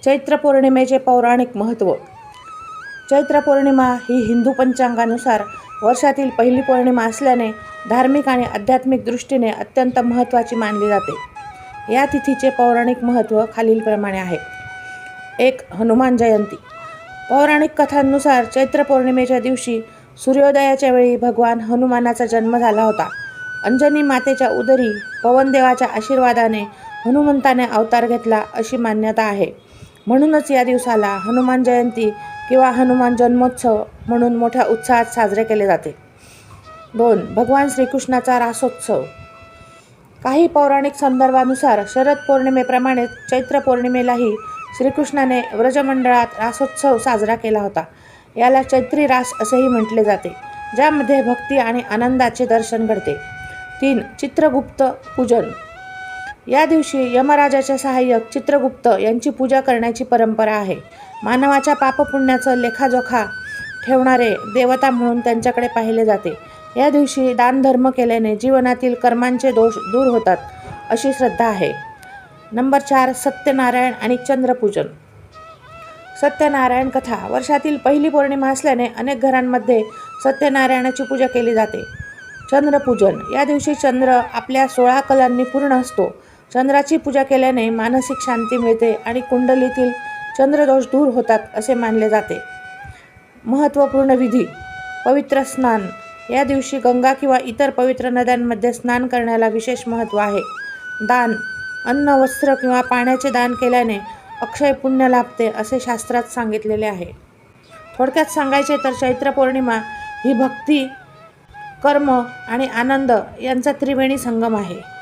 चैत्र पौर्णिमेचे पौराणिक महत्त्व. चैत्र पौर्णिमा ही हिंदू पंचांगानुसार वर्षातील पहिली पौर्णिमा असल्याने धार्मिक आणि आध्यात्मिक दृष्टीने अत्यंत महत्त्वाची मानली जाते. या तिथीचे पौराणिक महत्त्व खालीलप्रमाणे आहे. 1. हनुमान जयंती. पौराणिक कथांनुसार चैत्र पौर्णिमेच्या दिवशी सूर्योदयाच्या वेळी भगवान हनुमानाचा जन्म झाला होता. अंजनी मातेच्या उदरी पवनदेवाच्या आशीर्वादाने हनुमंताने अवतार घेतला अशी मान्यता आहे. म्हणूनच या दिवसाला हनुमान जयंती किंवा हनुमान जन्मोत्सव म्हणून मोठ्या उत्साहात साजरे केले जाते. 2. भगवान श्रीकृष्णाचा रासोत्सव. काही पौराणिक संदर्भानुसार शरद पौर्णिमेप्रमाणेच चैत्र पौर्णिमेलाही श्रीकृष्णाने व्रजमंडळात रासोत्सव साजरा केला होता. याला चैत्री रास असेही म्हटले जाते, ज्यामध्ये भक्ती आणि आनंदाचे दर्शन घडते. 3. चित्रगुप्त पूजन. या दिवशी यमराजाचे सहाय्यक चित्रगुप्त यांची पूजा करण्याची परंपरा आहे. मानवाच्या पापपुण्याचं लेखाजोखा ठेवणारे देवता म्हणून त्यांच्याकडे पाहिले जाते. या दिवशी दानधर्म केल्याने जीवनातील कर्मांचे दोष दूर होतात अशी श्रद्धा आहे. नंबर 4. सत्यनारायण आणि चंद्रपूजन. सत्यनारायण कथा. वर्षातील पहिली पौर्णिमा असल्याने अनेक घरांमध्ये सत्यनारायणाची पूजा केली जाते. चंद्रपूजन. या दिवशी चंद्र आपल्या 16 कलांनी पूर्ण असतो. चंद्राची पूजा केल्याने मानसिक शांती मिळते आणि कुंडलीतील चंद्रदोष दूर होतात असे मानले जाते. महत्त्वपूर्ण विधी. पवित्र स्नान. या दिवशी गंगा किंवा इतर पवित्र नद्यांमध्ये स्नान करण्याला विशेष महत्त्व आहे. दान. अन्न, वस्त्र किंवा पाण्याचे दान केल्याने अक्षय पुण्य लाभते असे शास्त्रात सांगितलेले आहे. थोडक्यात सांगायचे तर चैत्र पौर्णिमा ही भक्ती, कर्म आणि आनंद यांचा त्रिवेणी संगम आहे.